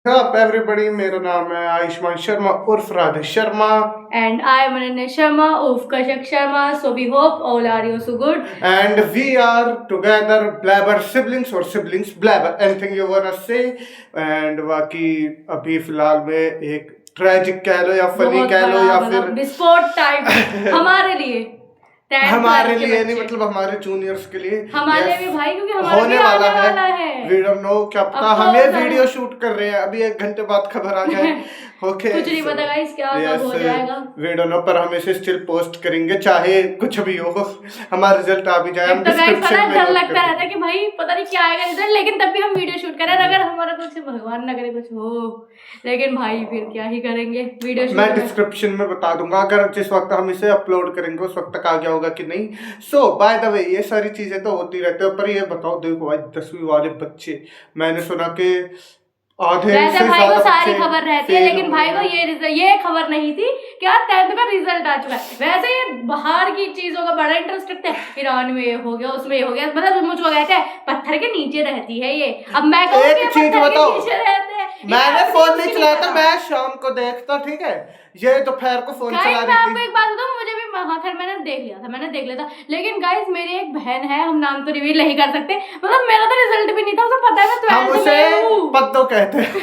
Up everybody, मेरा नाम है आयुष्मान शर्मा उर्फ Radhe Sharma And I am Ananya Sharma of Kashak Sharma. So we hope all are you so good. and we are together blabber siblings or siblings blabber anything you wanna say and बाकी अभी फिलहाल में एक tragic कह लो या funny बहुत कह लो बड़ा या मतलब फिर विस्फोट टाइप हमारे लिए हमारे लिए नहीं मतलब हमारे जूनियर्स के लिए हमारे yes, भी भाई क्योंकि हमारा होने भी वाला आने वाला है वी डोंट नो क्या पता अब तो हम ये सब- वीडियो शूट कर रहे हैं अभी 1 घंटे बाद खबर आ जाए ओके कुछ नहीं पता गाइस क्या कब हो जाएगा वी डोंट नो पर हम इसे स्टिल पोस्ट करेंगे चाहे कुछ भी हो हमारा रिजल्ट आ भी जाए हम तो गाइस पता डिस्क्रिप्शन है में डर लगता रहता है कि भाई पता नहीं क्या आएगा रिजल्ट लेकिन तब भी हम वीडियो शूट करें अगर हमारा कुछ भगवान ना करे कुछ हो लेकिन भाई फिर क्या ही करेंगे वीडियो शूट मैं डिस्क्रिप्शन में बता दूंगा अगर जिस वक्त हम इसे अपलोड करेंगे उस वक्त तक आ गया होगा कि नहीं सो बाय द वे ये सारी चीजें तो होती रहती है पर ये बताओ देखो भाई 10वीं वाले बच्चे मैंने सुना कि आधे वैसे से भाई को ज्यादा सारी बच्चे खबर रहती है fail लेकिन हो भाई गए को ये खबर नहीं थी कि आज 10th का रिजल्ट आ चुका है वैसे ये बाहर की चीजों का बड़ा इंटरेस्ट रखते हैं ईरान में ये हो गया उसमें ये हो गया मतलब मुझको कहते हैं पत्थर के नीचे रहती है ये अब मैं कहूँ एक कि चीज पत्थर के बताओ, नीचे रहते हैं मैंने फोन नहीं चलाया था मैं शाम को देखता ठीक है ये दोपहर को फोन चला गाइस मैं रही आपको थी एक बात बताऊं मुझे भी खैर मैंने देख लिया था लेकिन गाइस मेरी एक बहन है हम नाम तो रिवील नहीं कर सकते मतलब मेरा तो रिजल्ट भी नहीं था उसे पता है मैं हम 12th उसे में हूं पद्दो कहते हैं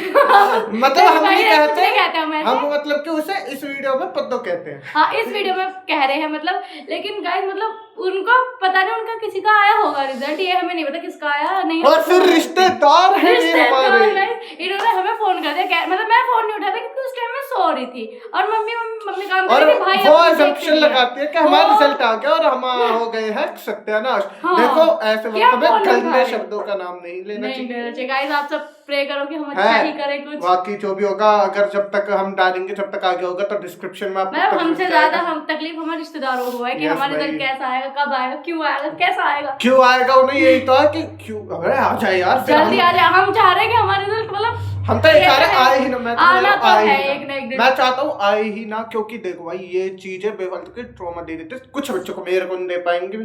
मतलब हम नहीं कुछ नहीं कहते हम ऐसे। हम मतलब कि उसे इस वीडियो में पद्दो कहते हैं हाँ इस वीडियो में कह रहे हैं मतलब लेकिन गाइस मतलब उनको पता नहीं उनका किसी का आया होगा रिजल्ट ये हमें नहीं पता किसका आया नहीं और फिर रिश्तेदार हैं ये हमारे इन्होंने हमें फोन कर दिया मतलब मैं फोन नहीं उठाया क्योंकि उस टाइम में सो रही थी और मम्मी काम कर और रही थी भाई वो अपने assumption लगाती है कि हमारा रिजल्ट आ गया और हम हो गए हैं सत्यानाश हाँ, देखो ऐसे क्या वक्त में फोन गंदे उठा शब्दों का नाम नहीं लेना नहीं लेना चाहिए चाहिए गाइस आप सब प्रे करो कि हम अच्छा ही करें कुछ बाकी जो भी होगा अगर जब तक हम डालेंगे जब तक आगे होगा तो डिस्क्रिप्शन में आपको मतलब पता हमसे चल ज्यादा जाएगा। हम तकलीफ हमारे रिश्तेदारों को है कि Yes, हमारा रिजल्ट भाई। कैसा आएगा कब आएगा क्यों आएगा कैसा आएगा क्यों आएगा उन्हें यही तो है कि क्यों अरे आ जाए यार फिर जल्दी आ जाए हम चाह रहे हैं कि हमारा रिजल्ट मतलब हम तो ये चाह रहे आए ही ना मैं तो आना तो आए है ही एक ना एक दिन मैं चाहता हूँ आए ही ना क्योंकि देखो भाई ये चीजें बेफालतू की ट्रॉमा दे देते कुछ बच्चों को मेरे को नहीं दे पाएंगे भी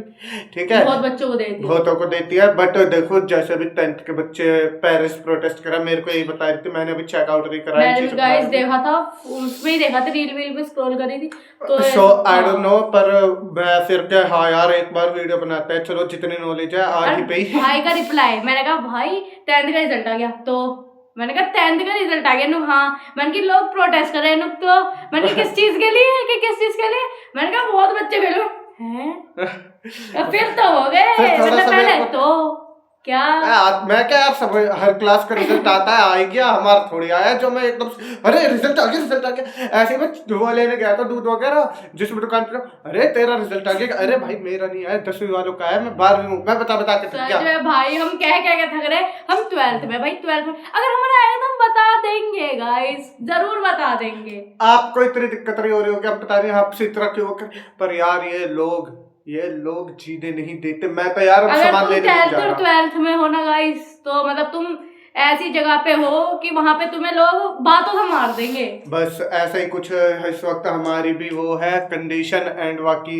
ठीक है बहुत बच्चों को देती है बहुतों को देती है बट देखो जैसे भी 10th के बच्चे पेरेंट्स प्रोटेस्ट करा मेरे को यही बता रही थी मैंने अभी चेकआउट नहीं करा मैंने भी गाइस देखा था उसमें ही देखा था रील पे स्क्रॉल करी थी तो सो आई डोंट नो पर मैं फिर क्या हाँ यार एक बार वीडियो बनाते हैं चलो जितनी नॉलेज है आज ही पे ही भाई का रिप्लाई मैंने कहा भाई 10th का रिजल्ट आ गया तो मैंने कहा 10th का रिजल्ट आ गया नुक हाँ मैंने कि लोग प्रोटेस्ट कर रहे हैं नुक तो मैंने किस चीज के लिए कि किस चीज के लिए मैंने कहा बहुत बच्चे फेल हुए हैं फिर तो हो गए मतलब पहले तो क्या मैं क्या यार सब हर क्लास का रिजल्ट आता है आ गया हमारा थोड़ी आया जो मैं एकदम अरे रिजल्ट आ गया ऐसे ही मैं वो लेने गया था दूध वगैरह जिसमें दुकान पे अरे तेरा रिजल्ट आ गया अरे भाई मेरा नहीं आया 10वीं वालों का है मैं 12वीं हूँ मैं बता के थक गया भाई हम क्या थक रहे हम 12th में भाई 12th में अगर हमारा आया तो हम बता देंगे गाइस जरूर बता देंगे आपको इतनी दिक्कत नहीं हो रही होगी हम पता नहीं आपसे इतना क्यों पर यार ये लोग जीने नहीं देते मैं तो यार अब सामान लेने जा रहा हूं 12th में हो ना गाइस तो मतलब तुम ऐसी जगह पे हो कि वहां पे तुम्हें लोग बातों से मार देंगे बस ऐसा ही कुछ इस वक्त हमारी भी वो है कंडीशन एंड बाकी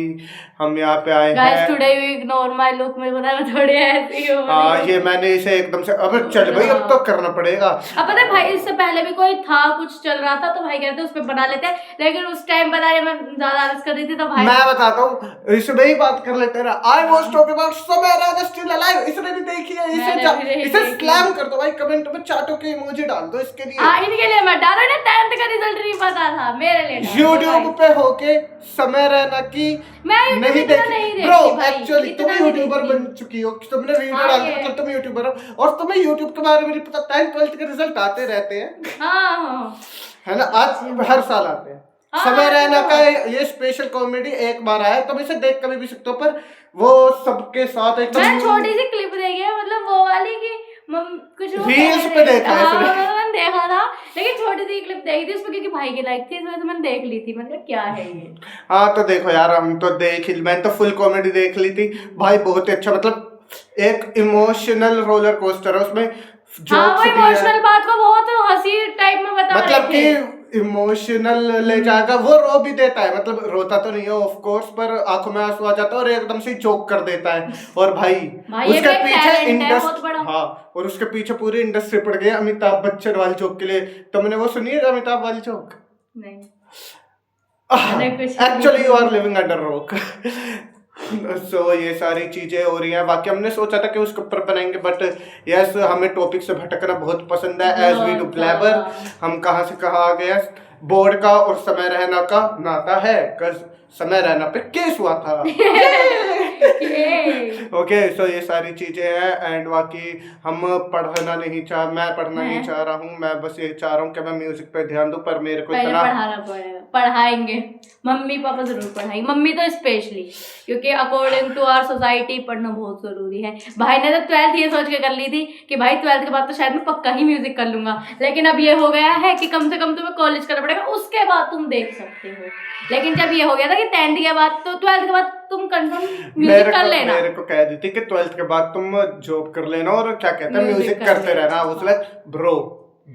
हम यहाँ पे आए हैं today you ignore my look में बोला मैं थोड़ी ऐसी हूँ ये मैंने इसे एकदम से अब चल भाई अब तो करना पड़ेगा अब पता है भाई इससे पहले भी कोई था कुछ चल रहा था तो भाई कहते उस पर बना लेते लेकिन उस टाइम बनाने में ज्यादा आलस कर रही थी तो भाई मैं बताता हूँ इसमें ही बात कर लेते हैं I was talking about somewhere still alive इसने भी देखी है इसे स्लैम कर दो भाई कमेंट में चाटो के इमोजी डाल दो इसके लिए इनके लिए मत डालो ना 10th का रिजल्ट नहीं पता था मेरे लिए YouTube पे होके समय रहना की मैं नहीं देखी ब्रो एक्चुअली तुम यूट्यूबर बन चुकी हो तुमने वीडियो डाल दी मतलब तुम यूट्यूबर हो और तुम्हें यूट्यूब के बारे में नहीं पता 10th 12th के रिजल्ट आते रहते हैं हाँ है ना आज हर साल आते हैं समय रहना का ये स्पेशल कॉमेडी एक बार आया तुम इसे देख कभी भी सकते हो पर वो सबके साथ एक मैं छोटी सी क्लिप देखी है मतलब वो वाली की कुछ रील्स पे देखा है मैंने देखा था लेकिन छोटी सी क्लिप देखी थी उसमें क्योंकि भाई की लाइक थी इस वजह से मैंने देख ली थी मैंने कहा क्या है ये हाँ तो देखो यार हम तो मैंने तो फुल कॉमेडी देख ली थी भाई बहुत ही अच्छा मतलब एक इमोशनल रोलर कोस्टर है उसमें हाँ वो इमोशनल बात को बहुत हंसी टाइप में बता मतलब कि इमोशनल ले जाएगा, वो रो भी देता है, मतलब रोता तो नहीं है ऑफ कोर्स, पर आंखों में आंसू आ जाता है और एकदम से चोक कर देता है। और भाई भाई ये उसके भी एक पीछे talent है इंडस्ट्री, बहुत बड़ा। हाँ, और उसके पीछे पूरी इंडस्ट्री पड़ गई अमिताभ बच्चन वाली जोक के लिए। तुमने वो सुनी है अमिताभ वाली जोक? नहीं मैंने कुछ नहीं actually you are living under rock. So ये सारी चीजें हो रही हैं। बाकी हमने सोचा था कि उसके ऊपर बनाएंगे, बट यस हमें टॉपिक से भटकना बहुत पसंद है, एज वी डू ब्लैबर। हम कहाँ से कहाँ आ गए। बोर्ड का और समय रहना का नाता है, कस समय रहना पे केस हुआ था। ओके सो ये सारी चीजें हैं। एंड बाकी हम पढ़ना नहीं चाह, मैं पढ़ना नहीं चाह रहा हूँ, मैं बस ये चाह रहा हूँ कि मैं म्यूजिक पे ध्यान दूं, पर मेरे को पहले इतना पढ़ाना पड़ेगा, पढ़ाएंगे। मम्मी पापा जरूर पढ़ाएंगे, मम्मी तो स्पेशली, क्योंकि अकॉर्डिंग टू आवर सोसाइटी पढ़ना बहुत जरूरी है। भाई ने तो 12th ये सोच के कर ली थी कि भाई 12th के बाद तो शायद मैं पक्का ही म्यूजिक कर लूंगा, लेकिन अब ये हो गया है कि कम से कम तुम्हें कॉलेज करना पड़ेगा, उसके बाद तुम देख सकते हो। लेकिन जब ये हो गया था कि 10th के बाद तो 12th के बाद तुम कंफर्म म्यूजिक कर लेना। मेरे को कह दी थी कि 12th के बाद तुम जॉब कर लेना और क्या कहते हैं म्यूजिक करते रहना। उसने ब्रो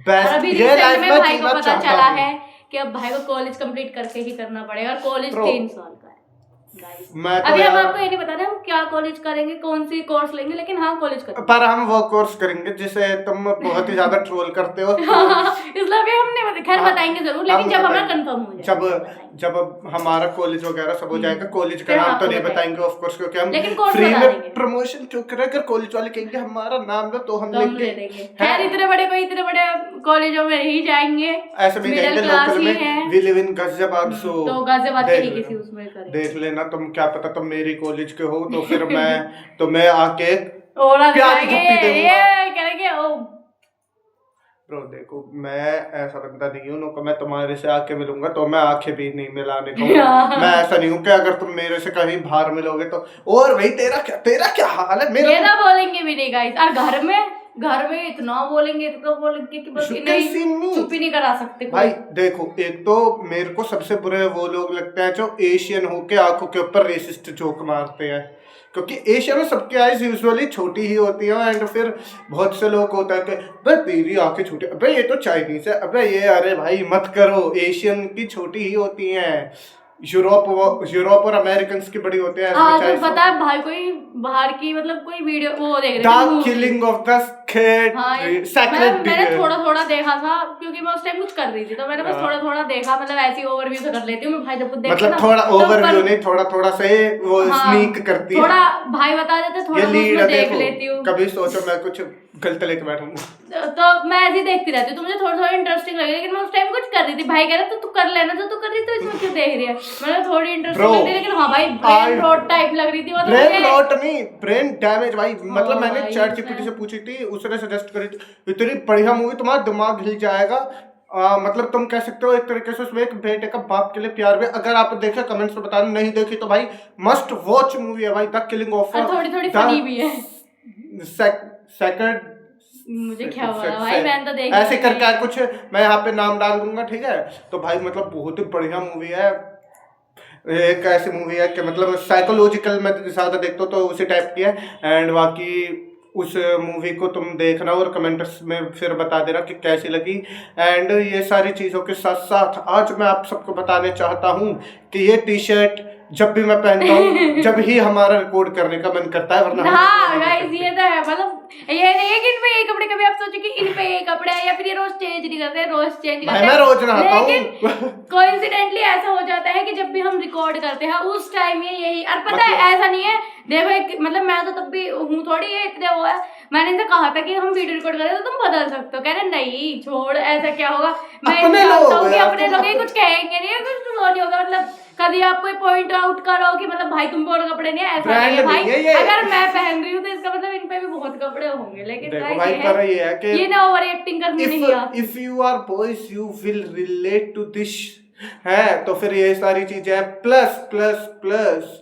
बेस्ट, अभी ये लाइफ में में भाई को जीना पता चाहता चला हूं। है कि अब भाई को कॉलेज कंप्लीट करके ही करना पड़ेगा, और कॉलेज 3 साल का है गाइस। मैं तो अभी हम यार आपको ये नहीं बता रहे हम क्या कॉलेज करेंगे, कौन सी कोर्स लेंगे, लेकिन हाँ कॉलेज करेंगे। पर हम वो कोर्स करेंगे जिसे तुम बहुत ही ज्यादा ट्रोल करते हो। इसलिए अभी हमने खैर बताएंगे जरूर, लेकिन जब हमारा कंफर्म हो जाए, जब हमारा कॉलेज वगैरह सब हो जाएगा, कॉलेज का फिर नाम तो आपको नहीं बताएंगे। बताएंगे ऑफ कोर्स, क्योंकि हम लेकिन course फ्री बता में देंगे। प्रमोशन क्यों करें। अगर कॉलेज वाले कहेंगे हमारा नाम लो तो हम तो हम लेंगे। ले देंगे। खैर इतने बड़े कॉलेजों में ही जाएंगे, ऐसे भी मिडिल जाएंगे क्लास लोकल ही में, है। We live in Ghaziabad. So तो गाजियाबाद के देख ही लेना। किसी उसमें करेंगे। देख लेना, तुम क्या पता तुम मेरी कॉलेज के हो तो फिर मैं आके और प्यार की झप्पी दूंगा। ये करेंगे ओ ब्रो देखो मैं ऐसा बंदा नहीं हूँ नो, मैं तुम्हारे से आके मिलूंगा तो मैं आंखें भी नहीं मिलाने का हूँ। मैं ऐसा नहीं हूँ कि अगर तुम मेरे से कहीं बाहर मिलोगे तो और भाई तेरा क्या हाल है मेरा। ये ना बोलेंगे भी नहीं गाइस। और घर में इतना बोलेंगे कि बस इन्हें चुप ही नहीं करा सकते कोई। भाई देखो एक तो मेरे को सबसे बुरे वो लोग लगते हैं जो एशियन होके आंखों के ऊपर रेसिस्ट जोक मारते हैं, क्योंकि एशिया में सबकी आइज यूजुअली छोटी ही होती है। एंड फिर बहुत से लोग होता है कि भाई तेरी आंखें छोटी, अबे ये तो चाइनीज है, अबे ये, अरे भाई मत करो, एशियन की छोटी ही होती हैं, यूरोप और अमेरिकन की बड़ी होते हैं। हाँ तो पता है भाई कोई बाहर की मतलब कोई वीडियो वो देख रहे the killing of the sacred मैंने थोड़ा देखा था, क्योंकि मैं उस टाइम कुछ कर रही थी, तो मैंने बस थोड़ा देखा, मतलब ऐसी ओवरव्यू से कर लेती हूँ मैं भाई, जब कुछ देखती मतलब ना, थोड़ा तो ओवरव्यू नहीं, थोड़ा से वो स्नीक करती है। थोड़ा भाई बता देते, थोड़ा मैं देख लेती हूँ। कभी सोचो मैं कुछ गलत लेके बैठूंगा तो मैं ऐसे ही देखती रहती हूँ, तो मुझे थोड़ा इंटरेस्टिंग लगे, लेकिन मैं उस टाइम कुछ कर रही थी। भाई कह रहे तू कर लेना, तो तू कर रही तो इसमें क्यों देख रही है। मैंने थोड़ी इंटरेस्टिंग लग रही, लेकिन हाँ भाई ब्रेन रॉट टाइप लग रही थी, मतलब ब्रेन रॉट नहीं, ब्रेन डैमेज भाई। मतलब मैंने भाई, चैट जीपीटी से पूछी थी, उसने सजेस्ट करी थी, इतनी बढ़िया मूवी, तुम्हारा दिमाग हिल जाएगा। मतलब तुम कह सकते हो एक तरीके से उसमें एक बेटे का बाप के लिए प्यार भी। अगर आप देखे कमेंट्स में बताना, नहीं देखी तो भाई मस्ट वॉच मूवी है भाई, द किलिंग ऑफ। थोड़ी फनी भी है। सेकंड मुझे क्या हुआ भाई, मैंने तो देखी ऐसे करके कुछ मैं यहाँ पे नाम डाल दूंगा, ठीक है। तो भाई मतलब बहुत ही बढ़िया मूवी है। एक ऐसी मूवी है कि मतलब साइकोलॉजिकल मैं ज्यादा देखता हूँ तो उसी टाइप की है। एंड बाकी उस मूवी को तुम देखना और कमेंट्स में फिर बता देना कि कैसी लगी। एंड ये सारी चीज़ों के साथ साथ आज मैं आप सबको बताने चाहता हूँ कि ये टी शर्ट जब भी मैं पहनता हूँ जब ही हमारा रिकॉर्ड करने का मन करता है, वरना हाँ गाइस ये तो है। मतलब ये नहीं है कि इन पे ये कपड़े, कभी आप सोचो कि इन पे ये कपड़े हैं, या फिर ये रोज चेंज नहीं करते, रोज चेंज करते हैं। मैं रोज नहाता हूँ। लेकिन कोइंसिडेंटली ऐसा हो जाता है कि जब भी हम रिकॉर्ड करते हैं उस टाइम ये यही। और पता है ऐसा नहीं है, देखो एक मतलब मैं तो तब भी हूँ थोड़ी, ये इतने वो है। मैंने इनसे कहा था कि हम वीडियो रिकॉर्ड करें तो तुम बदल सकते हो, कह रहे नहीं छोड़, ऐसा क्या होगा। मैं जानता हूँ कि अपने लोग कुछ कहेंगे नहीं, कुछ वो नहीं होगा। मतलब कभी आप कोई पॉइंट आउट करो कि मतलब भाई तुम पे और कपड़े नहीं है, ऐसा नहीं है भाई। अगर मैं पहन रही हूँ तो इसका मतलब इन पे भी बहुत कपड़े होंगे, लेकिन देखो भाई पर ये है कि ये ना ओवर एक्टिंग करनी नहीं आती। If you are boys you will relate to this है, तो फिर ये सारी चीजें हैं। प्लस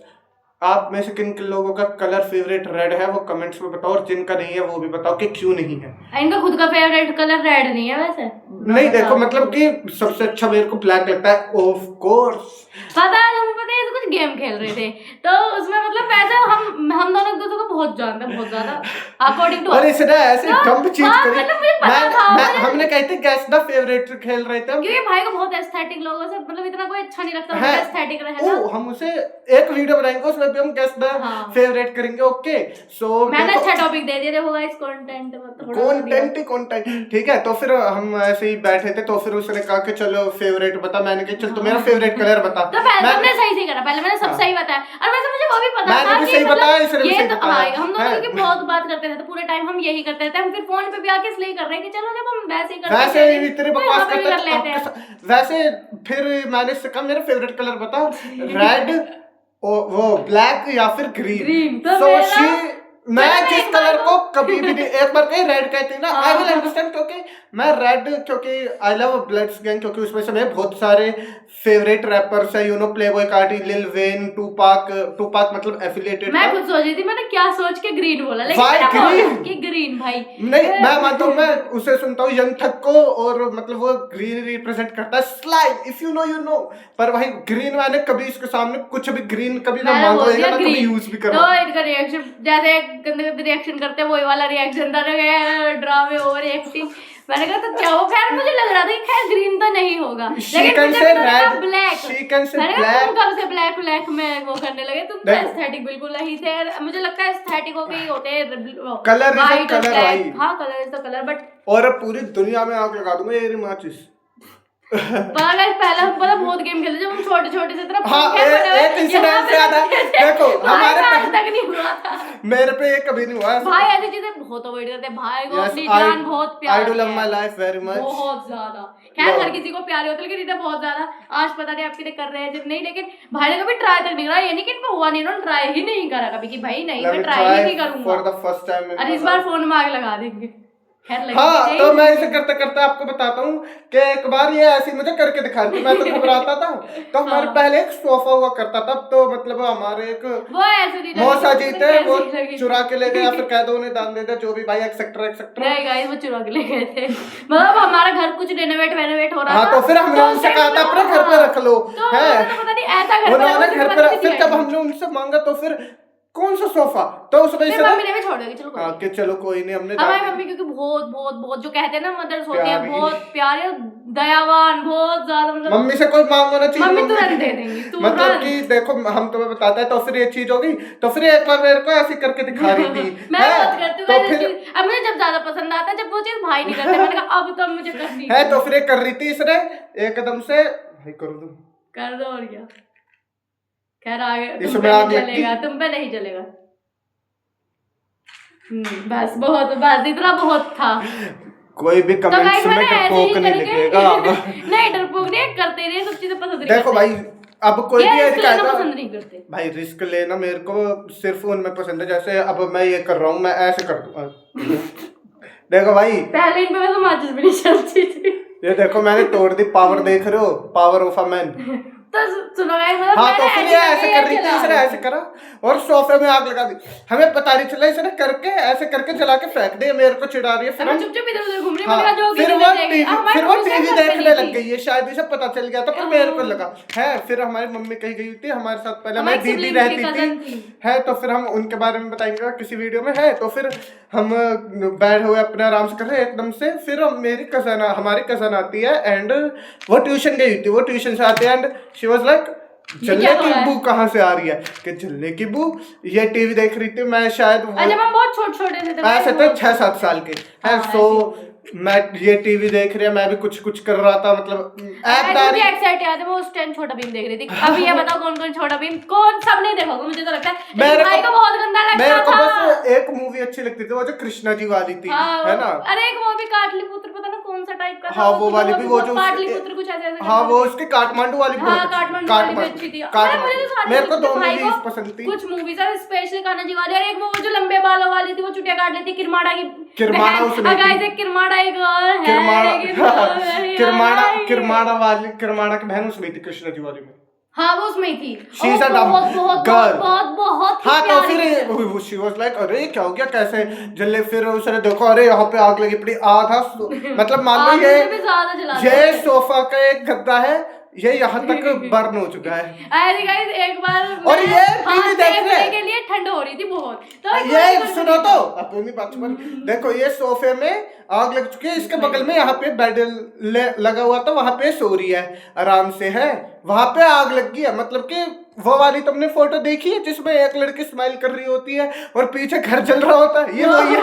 आप में से किन किन लोगों का कलर फेवरेट रेड है वो कमेंट्स में बताओ, और जिनका नहीं है वो भी बताओ कि क्यों नहीं है। इनका खुद का फेवरेट कलर रेड नहीं है वैसे। नहीं देखो मतलब कि सबसे अच्छा मेरे को ब्लैक लगता है ऑफ कोर्स। पता है तुमको, पता है कुछ गेम खेल रहे थे, तो उसमें मतलब वैसे हम दोनों एक दूसरे को बहुत जानते हैं, बहुत ज्यादा अकॉर्डिंग टू। और इसने ऐसे डंप चीज हाँ, करी। मतलब मुझे पता था हमने कहे थे गैस द फेवरेट खेल रहे थे हम। क्योंकि भाई को बहुत एस्थेटिक लोगों से मतलब इतना कोई अच्छा नहीं लगता, है। एस्थेटिक रहे ना। हम उसे एक वीडियो बनाएंगे, उसमें भी हम गेस द हाँ। फेवरेट करेंगे। ओके सो मैंने अच्छा टॉपिक दे दिया, देखो गाइस कंटेंट कंटेंट ठीक है। तो फिर हम ऐसे ही बैठे थे, तो फिर उसने कहा कि चलो फेवरेट बता। मैंने कहा चल तू मेरा फेवरेट कलर बता। तो पहले तुमने सही करा, पहले मैंने सब सही बताया। और वैसे मुझे वो भी पता था मैंने भी कि सही बताया, इसने भी ये सही तो बताया। हम दोनों की बहुत बात करते थे, तो पूरे टाइम हम यही करते थे। हम फिर फोन पे भी आके इसलिए कर रहे हैं कि चलो जब हम वैसे ही करते हैं वैसे इतने बकवास यहाँ पे भी कर करते लेते हैं। हैं। वैसे फिर मैंने इससे कहा मेरा फेवरेट कलर बता, रेड वो ब्लैक या फिर ग्रीन। तो सो मेरा मैं मैं जिस एक बार कलर को- को कभी भी नहीं, एक बार कहीं रेड कहती ना, आई विल हाँ। अंडरस्टैंड, क्योंकि मैं रेड, क्योंकि आई लव ब्लड्स गैंग, क्योंकि उसमें से मेरे बहुत सारे फेवरेट रैपर्स है, you know, Playboy Carti, Lil Wayne, Tupac मतलब एफिलिएटेड मैं था। खुद सोच रही थी, मैंने क्या सोच के ग्रीन बोला, लेकिन Why मैंने बोला green? कि ग्रीन भाई नहीं, मैं मानता हूँ, मैं उसे सुनता हूँ यंग थक को, और मतलब वो ग्रीन रिप्रेजेंट करता है, स्लाइड, इफ यू नो। पर भाई ग्रीन मैंने कभी इसके सामने कुछ भी ग्रीन कभी ना मैंने मांगा बोल होगा, दिया ना कभी ग्रीन। यूज भी तो करा। इनका रिएक्शन जैसे गंदे गंदे रिएक्शन करते हैं, वही वाला रिएक्शन था, ड्रामे ओवर एक्टिंग। मैंने कहा तो क्या हो, खैर मुझे लग रहा था कि खैर ग्रीन तो नहीं होगा, लेकिन मुझे red, black. she can say मैंने कहा तुम black। कब से ब्लैक में वो करने लगे, तुम तो एस्थेटिक बिल्कुल नहीं थे। मुझे लगता है एस्थेटिक हो गई होते हैं कलर इज white और कलर black। भाई। हाँ colour is the colour, but और अब पूरी दुनिया में आग लगा दूंगा ये माचिस। पहले हम पता बहुत गेम खेलते जब हम छोटे से तरफ। हाँ, एक इंसिडेंट से याद है, देखो हमारे तक नहीं हुआ था मेरे पे ये कभी नहीं हुआ भाई, ऐसी चीजें बहुत अवॉइड करते हैं भाई को, अपनी जान बहुत प्यारी है, I do love my life very much, बहुत ज्यादा। खैर हर किसी को प्यारी होती है, लेकिन इन्हें बहुत ज्यादा। आज पता नहीं आपके लिए कर रहे हैं जब नहीं, लेकिन भाई ने कभी ट्राई तक नहीं करा। ये नहीं कि इनमें हुआ नहीं, इन्होंने ट्राई ही नहीं करा कभी कि भाई नहीं मैं ट्राई ही नहीं करूंगा फॉर द फर्स्ट टाइम। और इस बार फोन में आग लगा देंगे। हाँ, तो मैं इसे करते करते आपको बताता हूँ कि एक बार ये ऐसी मुझे करके दिखा रही थी, मैं तो घबराता था। तो हमारे पहले एक सोफा हुआ करता था, तो मतलब हमारे एक मौसा जी थे, वो चुरा के ले गए, या फिर कह दो उन्हें दान दे दे, जो भी भाई, एक्सेट्रा। नहीं गाइस, वो चुरा के ले गए थे। मतलब हमारा घर कुछ रेनोवेट हो रहा था। हाँ, तो फिर हमने उनसे कहा था अपने घर पे रख लो, है पता नहीं ऐसा घर उन्होंने घर पे। फिर जब हमने उनसे मांगा तो फिर कौन सा सोफा, तो उसमें मम्मी ने भी छोड़ दिया, चलो कि चलो कोई नहीं, हमने हमारी मम्मी क्योंकि बहुत जो कहते हैं ना मदर्स होती है बहुत प्यारे, दयावान, बहुत ज्यादा। मतलब मम्मी से कोई मांगो ना चाहिए, मम्मी तुरंत दे देंगी, मतलब कि देखो हम तुम्हें बताते हैं। तो फिर ये चीज हो गई, तो फिर एक बार मेरे को ऐसी करके दिखा रही थी। मैं बहुत करती हूँ तो फिर अब मुझे जब ज्यादा पसंद आता है, जब वो चीज भाई नहीं करते, मैंने कहा अब तो मुझे करनी है। तो फिर ये कर रही थी, इसने एकदम से भाई कर दो और क्या। खैर आगे इसमें तुम पे आग नहीं लगती। चलेगा, तुम पे नहीं चलेगा। बस बस इतना बहुत था। कोई भी तो कमेंट्स में डरपोक नहीं लिखेगा। नहीं डरपोक नहीं करते, ये सब चीजें पसंद नहीं देखो करते। भाई, अब कोई भी रिस्क लेना कहेगा पसंद नहीं करते भाई, रिस्क लेना मेरे को सिर्फ उनमें पसंद है, जैसे अब मैं ये कर रहा हूँ, मैं ऐसे कर दूंगा। देखो भाई, पहले इन पे तो माचिस भी नहीं चलती थी। ये देखो मैंने तोड़ दी, पावर देख रहे हो, पावर ऑफ अ मैन। तो सुनो गाइस, मतलब हाँ, तो मैंने फिर ये ऐसे कर रही थी, चला इसने ऐसे करा और सोफे में आग लगा दी। हमें पता नहीं चला, इसने करके ऐसे करके जला के फेंक दे, मेरे को चिढ़ा रही है। फिर हम हम चुप इधर उधर घूम रहे हाँ, हैं, जो फिर वो टीवी देखने लग गई है, शायद इसे पता चल गया था, पर मेरे को लगा है। फिर हमारी मम्मी कहीं गई थी हमारे साथ, पहले हमारी दीदी रहती थी, है, तो फिर हम उनके बारे में बताएंगे किसी वीडियो में, है। तो फिर हम बैठे हुए अपने आराम से कर रहे एकदम से, फिर मेरी हमारी कजन आती है, एंड वो ट्यूशन गई थी, वो ट्यूशन से आती है, एंड शी वाज लाइक जल्ले की बू कहाँ से आ रही है, कि जल्ले की बू, ये टीवी देख रही थी। मैं शायद जब हम बहुत छोटे थे ऐसे थे 6-7 साल के, है। सो मैं ये टीवी देख रही है, मैं भी कुछ कर रहा था, मतलब एक्साइट याद है, मैं उस टाइम छोटा भीम देख रही थी। अभी ये बताओ कौन कौन छोटा भीम, कौन सब नहीं देखा होगा, मुझे तो लगता है मेरे भाई को बहुत गंदा लगता मेरे को था। बस एक मूवी अच्छी लगती थी, वो जो कृष्णा जी वाली थी, है ना। अरे एक वो भी काटलिपुत्र, पता ना कौन सा टाइप का था। हाँ, वो वाली भी, वो जो काटलिपुत्र कुछ ऐसे हाँ, वो उसकी काठमांडू वाली, हाँ काठमांडू वाली भी अच्छी थी। मेरे को दो मूवीज पसंद थी। कुछ मूवीज है स्पेशली कान्हा जी वाली, और एक वो जो लंबे बालों वाली थी, वो चुटिया काट लेती, किरमाड़ा की किरमाड़ा उसमें किरमाड़ा एक और है, किरमाड़ा की बहन उसमें थी, कृष्णा जी वाली में। हाँ वो उसमें ही थी। She's a dumb girl. बहुत हाँ, तो फिर she was like, अरे क्या हो गया, कैसे जल्ले। फिर उसने देखो, अरे यहाँ पे आग लगी पड़ी, मतलब मान लो ये सोफा का एक गद्दा है, ये यहाँ तक बर्न हो चुका है। अरे गाइस एक बार और ये टीवी देख रहे के लिए ठंड हो रही थी बहुत, तो ये सुनो तो अपनी बात पर देखो, ये सोफे में आग लग चुकी है, इसके बगल में यहाँ पे बेड लगा हुआ था, वहां पे सो रही है आराम से है, वहां पे आग लग गई है। मतलब कि वो वाली तुमने फोटो देखी है जिसमें एक लड़की स्माइल कर रही होती है और पीछे घर जल रहा होता है, ये वही है,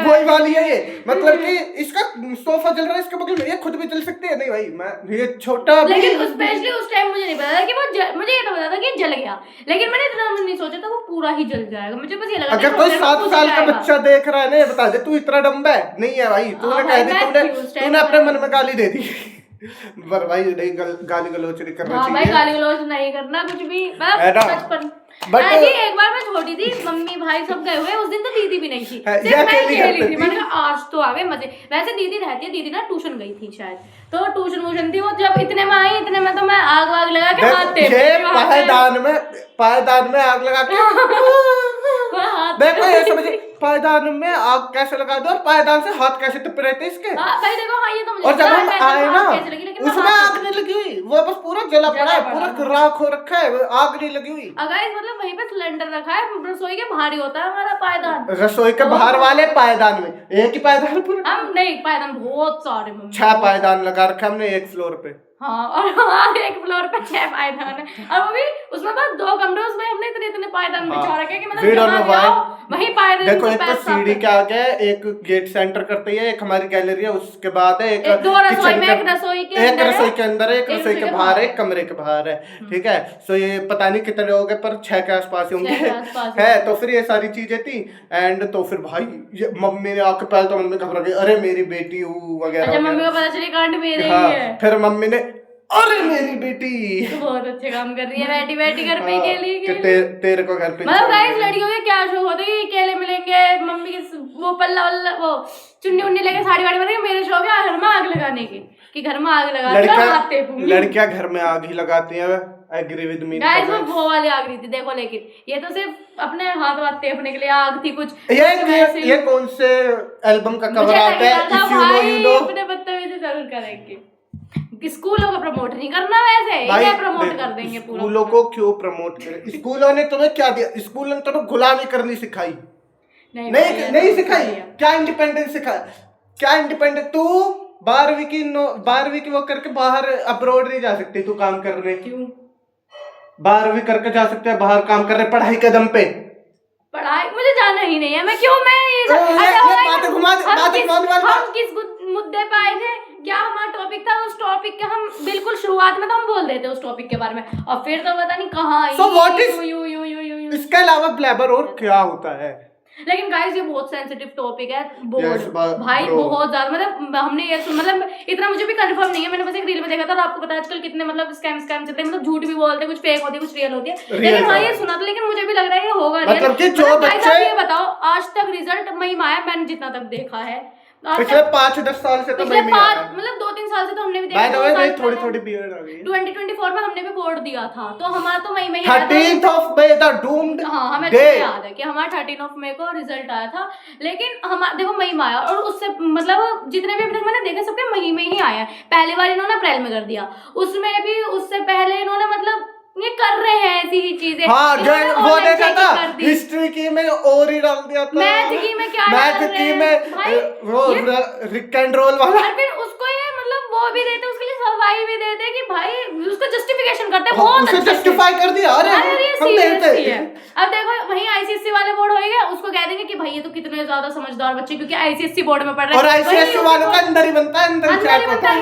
वही वाली है ये। मतलब कि इसका सोफा जल रहा है इसके बगल में, ये खुद भी जल सकती है। नहीं भाई मैं ये छोटा, लेकिन स्पेशली उस टाइम मुझे नहीं पता था कि वो मुझे ये तो पता था कि जल गया, लेकिन मैंने इतना नहीं सोचा था वो पूरा ही जल जाएगा। मुझे बस ये लगा अगर कोई 7 साल का बच्चा देख रहा है ना, बता दे तू इतना डम्बा है नहीं है भाई, तूने कह दी, तूने अपने मन में गाली दे दी। पर भाई नहीं, गाली गलौच नहीं करना चाहिए। भाई गाली गलौच नहीं करना कुछ भी, बचपन जी। एक बार मैं छोटी थी, मम्मी भाई सब गए हुए, उस दिन तो दीदी भी नहीं थी, सिर्फ मैं अकेली थी। मैंने कहा आज तो आ गए मजे। वैसे दीदी रहती है, दीदी ना ट्यूशन गई थी शायद, तो ट्यूशन थी वो, जब इतने में आई, इतने में तो मैं आग वाग लगा के पायदान में आग लगा के देखो ये समझे, पायदान में आग कैसे लगा दो और पायदान से हाथ कैसे टिप रहे थे इसके। भाई देखो, हाँ ये तो मुझे, और जब हम आए ना उसमें आग नहीं लगी हुई, वो बस पूरा जला पड़ा है, पूरा राख हो रखा है, आग नहीं लगी हुई। गाइस मतलब वहीं पे सिलेंडर रखा है, रसोई के बाहर ही होता है हमारा पायदान, रसोई के बाहर वाले पायदान में एक ही पायदान पूरा, हम नहीं पायदान बहुत सारे, 6 पायदान लगा रखे हमने एक फ्लोर पे। हाँ, और एक फ्लोर पे 6 पायदान है, और वो भी उसमें बस 2 कमरे, उसमें हमने इतने पायदान बिछा रखे कि मतलब जहाँ भी आओ वहीं पायदान। देखो एक तो सीढ़ी के आगे है, एक गेट सेंटर करते है, एक हमारी गैलरी है, उसके बाद है एक रसोई में, एक रसोई के अंदर है, एक रसोई के बाहर है, एक कमरे के बाहर है। ठीक है, सो ये पता नहीं कितने लोग हैं, पर 6 के आसपास होंगे है। तो फिर ये सारी चीजें थी, एंड तो फिर भाई ये मम्मी ने आके पहले तो मम्मी घबरा गई, अरे मेरी बेटी वगैरह। मम्मी को पता चली कांड मेरे ही है। फिर मम्मी ने, अरे मेरी बेटी तो बहुत अच्छे काम कर रही है, बैठी बैठी घर पे अकेली। तेरे को घर पे मतलब गाइस लड़कियों के क्या शौक होते हैं, केले मिलेंगे, मम्मी के वो पल्ला वल्ला वो चुन्नी उन्नी लेके साड़ी वाड़ी बनेंगे। मेरे शौक है घर में आग लगाने के, कि घर में आग लगा लड़कियां घर में आग ही लगाती हैं। एग्री विद मी गाइस, वो वाली आग नहीं थी देखो, लेकिन ये तो सिर्फ अपने हाथ वाथ टेपने के लिए आग थी कुछ। ये कौन से एल्बम का कवर आता है? If you know you know. अपने बदतमीजी जरूर करेंगे, स्कूलों को प्रमोट नहीं करना, वैसे ये प्रमोट कर देंगे पूरा। स्कूलों को क्यों प्रमोट करें? स्कूलों ने तुम्हें क्या दिया? स्कूलों ने तुम्हें गुलामी करनी सिखाई? नहीं सिखाई। क्या इंडिपेंडेंस सिखाया? क्या इंडिपेंडेंस? तू 12वीं की वो करके बाहर अब्रॉड नहीं जा सकती तू काम करने? क्यों? 12वीं करके जा सकते हैं बाहर काम करने, पढ़ाई के दम पे। पढ़ाई मुझे जाना ही नहीं है, मैं क्यों, मैं हम किस मुद्दे पे आए थे, क्या हमारा टॉपिक था? उस टॉपिक के हम बिल्कुल शुरुआत में तो हम बोल देते उस टॉपिक के बारे में, और फिर तो पता नहीं कहाँ इसके अलावा ब्लैबर और क्या होता है? लेकिन गाइस ये बहुत सेंसिटिव टॉपिक है, भाई बहुत ज्यादा। मतलब हमने ये मतलब इतना मुझे भी कंफर्म नहीं है, मैंने बस एक रील में देखा था, और आपको पता है आजकल कितने मतलब स्कैम चलते हैं, मतलब झूठ भी बोलते हैं, कुछ फेक होती है कुछ रियल होती है। लेकिन हाँ ये सुना था, लेकिन मुझे भी लग रहा है ये होगा रियल। ये बताओ आज तक रिजल्ट मई में आया, मैंने जितना तक देखा है पिछले 5-10 साल से तो मतलब 2-3 साल से तो हमने भी देखा। थोड़ी बियर्ड आ गई। 2024 में हमने भी बोर्ड दिया था, तो हमारा तो मई में 13th of May the doomed हाँ हमें याद है कि हमारा 13 of May को रिजल्ट आया था, लेकिन हमारा देखो मई में आया, और उससे मतलब जितने भी अभी तक मैंने देखे सबके मई में ही आया है। पहली बार इन्होंने अप्रैल में कर दिया, उसमें भी उससे पहले इन्होंने मतलब ये कर रहे हैं ऐसी ही चीजें। हाँ जो वो देखा था, हिस्ट्री की में और ही डाल दिया था, मैथ की में क्या, मैथ की में वो रिक एंड रोल वाला, और फिर उसको ये मतलब वो भी देते, उसके लिए सफाई भी देते कि भाई उसका जस्टिफिकेशन करते हैं, बहुत उसे जस्टिफाई कर दिया। अरे हम देते हैं। अब देखो वहीं आईसीएससी वाले बोर्ड होएगा, उसको कह देंगे कि भाई ये तो कितने ज्यादा समझदार बच्चे, क्योंकि आईसीएससी बोर्ड में पढ़ रहे हैं, और आईसीएससी वालों का अंदर ही बनता है, अंदर चेक होता है।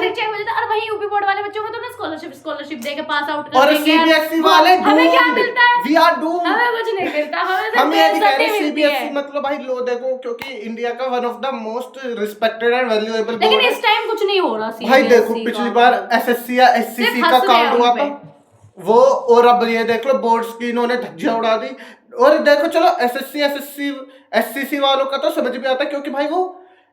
और वहीं यूपी बोर्ड वाले बच्चों को तो ना स्कॉलरशिप देके पास आउट कर देंगे। और सीबीएसई वाले हमें क्या मिलता है? वी आर डूम्ड, हमें कुछ नहीं मिलता, हमें ये कह रहे हैं सीबीएसई मतलब भाई लो देखो, क्योंकि इंडिया का one of the most respected and valuable board है। लेकिन इस टाइम कुछ नहीं हो रहा भाई देखो पिछली बार एसएससी या एससीसी का काउंट हुआ था वो, और अब ये देख लो बोर्ड्स की इन्होंने धज्जियां उड़ा दी। और देखो चलो एसएससी एससीसी वालों का तो समझ में आता है, क्योंकि भाई वो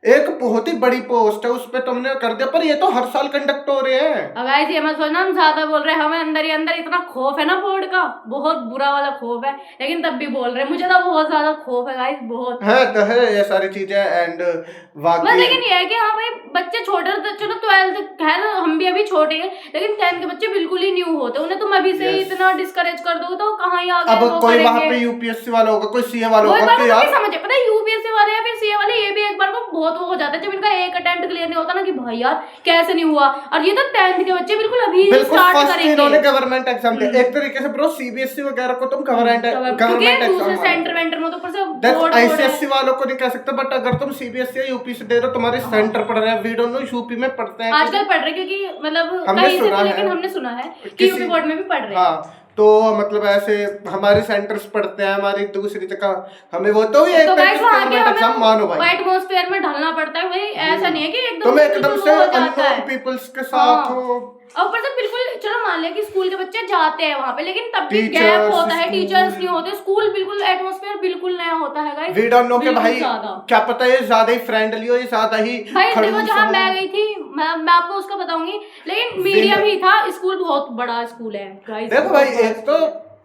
एक बहुत ही बड़ी पोस्ट है, उस पे तुमने कर दिया, पर ये तो हर साल कंडक्ट हो रहे हैं। अब ऐसे ये मत सोचना हम ज्यादा बोल रहे हैं, हमें अंदर ही अंदर इतना खौफ है ना बोर्ड का, बहुत बुरा वाला खौफ है, लेकिन तब भी बोल रहे हैं। मुझे तो बहुत ज्यादा खौफ है गाइस, बहुत है तो है ये सारी चीजें। एंड लेकिन ये है कि हाँ भाई बच्चे छोटे, चलो 12th खैर हम भी भी अभी छोटे हैं, लेकिन 10th के बच्चे बिल्कुल ही न्यू होते, उन्हें तुम अभी से ही Yes. इतना डिस्करेज कर दो तो कहाँ ही आगे अब वो कोई वहाँ करेंगे। पे यूपीएससी वाला होगा, कोई सीए वाला वही होगा बात कि मुझे यार नहीं समझ, पता है यूपीएससी वाले या फिर सीए वाले ये भी एक बार को बहुत वो हो जाता है जब इनका एक अटेम्प्ट क्लियर नहीं होता ना कि भाई यार कैसे नहीं हुआ, और ये तो 10th के बच्चे बिल्कुल अभी बिल्कुल स्टार्ट फर्स्ट करेंगे। इन्होंने गवर्नमेंट एग्जाम दिया एक तरीके से ब्रो, सीबीएसई वगैरह को तुम गवर्नमेंट क्योंकि दूसरे एग्जाम सेंटर वेंटर में तो ऊपर से देखो बोर्ड आईसीएससी वालों को नहीं कह सकते, बट अगर तुम सीबीएसई या यूपी से दे रहे हो तुम्हारे सेंटर पड़ रहे हैं, वी डोंट नो यूपी में पढ़ते हैं आजकल पढ़ रहे, क्योंकि मतलब हमने कहीं से सुना तो, है लेकिन हमने सुना है कि किसी- यूपी बोर्ड में भी पढ़ रहे हैं। हाँ, तो मतलब ऐसे हमारे सेंटर्स पड़ते हैं हमारी दूसरी जगह, हमें वो तो एक तो गाइस वहाँ के एग्जाम मानो भाई, वाइट एटमॉस्फेयर में ढलना पड़ता है भाई, ऐसा नहीं है कि एकदम तुम एकदम से हो जाता है। अननोन पीपल्स के साथ हाँ। हो। और ऊपर से बिल्कुल चलो मान लिया कि स्कूल के बच्चे जाते हैं वहाँ पे, लेकिन तब भी Teachers, गैप होता है, school। टीचर्स नहीं होते, स्कूल बिल्कुल एटमॉस्फेयर बिल्कुल नया होता है गाइस। वी डोंट नो के भाई ज्यादा। क्या पता ये ज्यादा ही फ्रेंडली हो, ये ज्यादा ही भाई देखो खड़ूस जहाँ हो। मैं गई थी, मैं आपको उसका बताऊंगी, लेकिन मीडियम ही था, स्कूल बहुत बड़ा स्कूल है गाइस। देखो भाई एक तो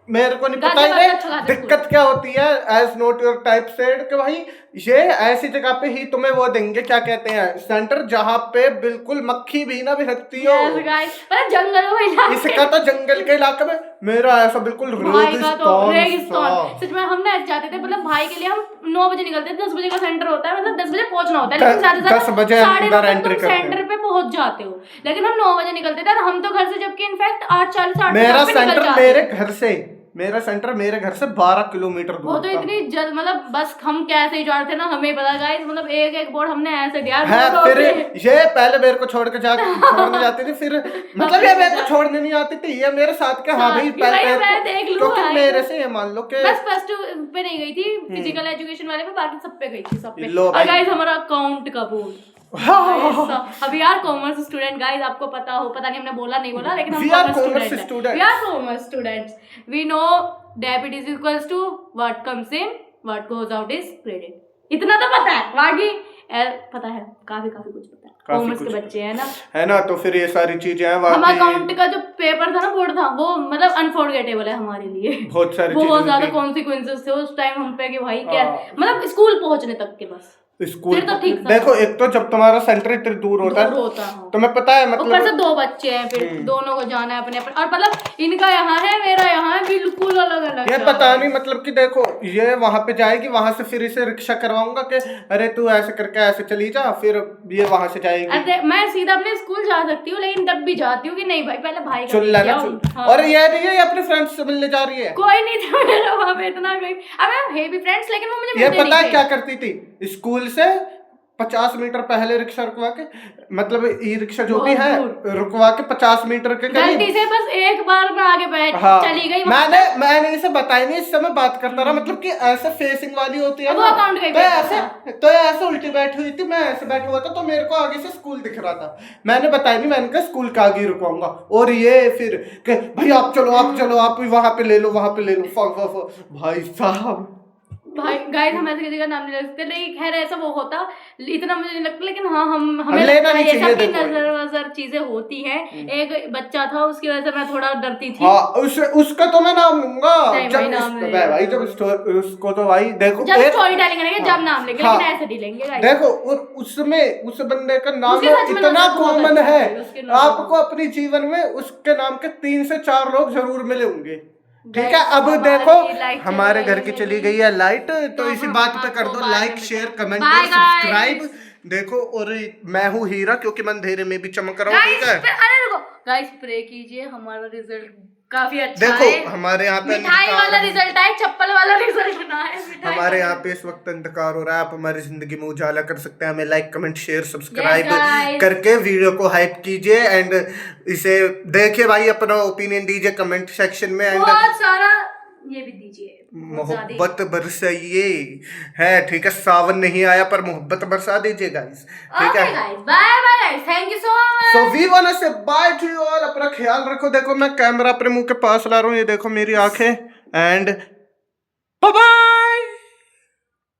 मेरे को नहीं पता गाजियाबाद है अच्छा खासा दिक्कत क्या होती है, as not your type said कि भाई ये ऐसी जगह पे ही तुम्हें वो देंगे, क्या कहते हैं, सेंटर जहाँ पे बिल्कुल मक्खी भी ना भिड़कती हो। Yes, guys, पर जंगलों में इलाके- इसका तो जंगल के इलाके में, मेरा ऐसा बिल्कुल भाई का तो रेगिस्तान रेगिस्तान, सच में हम ना ऐसे जाते थे, मतलब भाई के लिए हम 9 बजे निकलते थे, 10 बजे का सेंटर होता है, मतलब 10 बजे पहुंचना होता है, लेकिन ज्यादा से 10 बजे ज्यादा 9:30 अंदर तक entry तुम करते हैं। सेंटर पे पहुंच जाते हो, लेकिन हम 9 बजे निकलते थे, और हम तो घर से जबकि इनफैक्ट 8:40 8 मेरा पे निकल सेंटर जाते मेरे थे। घर से, मेरा सेंटर मेरे घर से 12 किलोमीटर वो दूर तो था। इतनी जल्द, मतलब बस हम कैसे ही जाते थे ना, हमें पता गाइस, मतलब एक एक बोर्ड हमने ऐसे दिया है, रोड फिर पे। ये पहले मेरे को छोड़ के छोड़ने जाती थी, फिर मतलब ये मेरे को छोड़ने नहीं आती थी, ये मेरे साथ के, हाँ हाँ, भाई कि भाई पहले मैं देख लूं, क्योंकि हाँ, मेरे से ये मान लो कि बस फर्स्ट पे नहीं गई थी, फिजिकल एजुकेशन वाले पे, बाकी सब पे गई थी, सब पे। लो और भाई। गाइस हमारा अकाउंट का बोर्ड, अब यार कॉमर्स स्टूडेंट गाइस, आपको पता हो, पता नहीं हमने बोला नहीं बोला, लेकिन हम We are commerce commerce student students. हैं, we are commerce students, we know debit is equals to what comes in, what goes out is credit, इतना तो पता है, बाकी पता है, काफी कुछ पता है, कॉमर्स के बच्चे हैं ना, है ना, तो फिर ये सारी चीजें हैं हम बाकी अकाउंट का जो पेपर था ना, बोर्ड था, वो मतलब अनफॉरगेटेबल है हमारे लिए, बहुत सारी बहुत चीजें ज्यादा होती कॉन्सिक्वेंसेस थे उस टाइम हम पे कि भाई क्या, हाँ। मतलब स्कूल पहुंचने तक के बस हैं। स्कूल फिर तो ठीक था। देखो एक तो जब तुम्हारा सेंटर इतनी दूर होता दूर है होता है, तुम्हें पता है ऊपर से मतलब 2 बच्चे हैं, फिर दोनों को जाना है अपने अपने, और मतलब इनका यहाँ है, मेरा यहाँ है, बिल्कुल अलग अलग ये जा पता रहा है। नहीं मतलब कि देखो ये वहां पे जाएगी, वहां से फिर इसे रिक्शा करवाऊंगा कि अरे तू ऐसे करके ऐसे चली जा, फिर ये वहां से जाएगी। अरे मैं सीधा अपने स्कूल जा सकती हूँ, लेकिन तब भी जाती हूँ कि नहीं भाई पहले भाई का चुन देख लेना के चुन। आऊं। हाँ। और ये नहीं है ये अपने फ्रेंड्स से मिलने जा रही है, कोई नहीं था मेरा वहाँ पे इतना कोई, अब है भी फ्रेंड्स, लेकिन वो मुझे ये मिलते पता है नहीं क्या थे। करती थी, स्कूल से 50 मीटर पहले रिक्शा रुकवा के, मतलब ई रिक्शा जो भी है बहुत रुकवा के 50 मीटर के गलती करीब, से बस एक बार मैं आगे बैठ हाँ चली गई वहाँ मैंने इसे बताया नहीं, इस समय बात करता रहा, मतलब कि ऐसे फेसिंग वाली होती है वो ना, account का ही तो बैठा ऐसे तो ऐसे उल्टी बैठी हुई थी, मैं ऐसे बैठा हुआ था, तो मेरे को आगे से स्कूल दिख रहा था, मैंने बताया नहीं, मैंने कहा स्कूल के आगे रुकवाऊंगा, और ये फिर कि भाई आप चलो आप वहां पे ले लो भाई साहब। भाई गाइस हम ऐसे किसी का नाम नहीं ले सकते, लेकिन खैर ऐसा वो होता इतना मुझे नहीं लगता, लेकिन हाँ हमें लेना लगता है नहीं ये चाहिए, सब की देखो। नजर वजर चीजें होती हैं। एक बच्चा था उसकी वजह से मैं थोड़ा डरती थी, हाँ उसका तो मैं नाम लूंगा नहीं, भाई नाम नहीं भाई जब उसको तो भाई देखो जब एक- स्टोरी टेलिंग करेंगे हाँ, जब नाम लेंगे, हाँ, लेकिन ऐसे नहीं लेंगे guys। देखो और उसमें उस बंदे का नाम उसके सच में इतना नाम बहुत कॉमन अच्छा है, है, उसके नाम आपको अपने जीवन में उसके नाम के 3 से 4 लोग जरूर मिले होंगे। ठीक है, Guys, अब हमारी देखो लाइट चली हमारे गई घर है की मेरी। चली गई है लाइट, तो इसी हम बात पे कर आपको दो बाद लाइक में शेयर बताएंगे। कमेंट Bye, और guys। सब्सक्राइब। देखो और मैं हूँ हीरा, क्योंकि मैं अंधेरे में भी चमक रहा हूँ, गाइस ठीक है। अरे रुको गाइस, प्रे कीजिए हमारा रिजल्ट काफी अच्छा देखो है, हमारे यहाँ पे मिठाई वाला अंधकार- रिजल्ट आए, चप्पल वाला रिजल्ट ना है, मिठाई हमारे वाला। यहाँ पे इस वक्त अंधकार हो रहा है, आप हमारी जिंदगी में उजाला कर सकते हैं, हमें like comment share Yes, subscribe guys। करके वीडियो को हाइप कीजिए, एंड इसे देखिए भाई, अपना ओपिनियन दीजिए कमेंट सेक्शन में, एंड बहुत सारा ये भी दीजिए, बहुत ज्यादा। मोहब्बत बरसाइए है, ठीक है, सावन नहीं आया पर मोहब्बत बरसा दीजिए गाइस, ठीक ओके है। Guys, bye bye guys, thank you so much. So we want to say bye to you all, अपना ख्याल रखो। देखो मैं कैमरा अपने मुंह के पास ला रहा हूँ, ये देखो मेरी आंखें, एंड बाय बाय।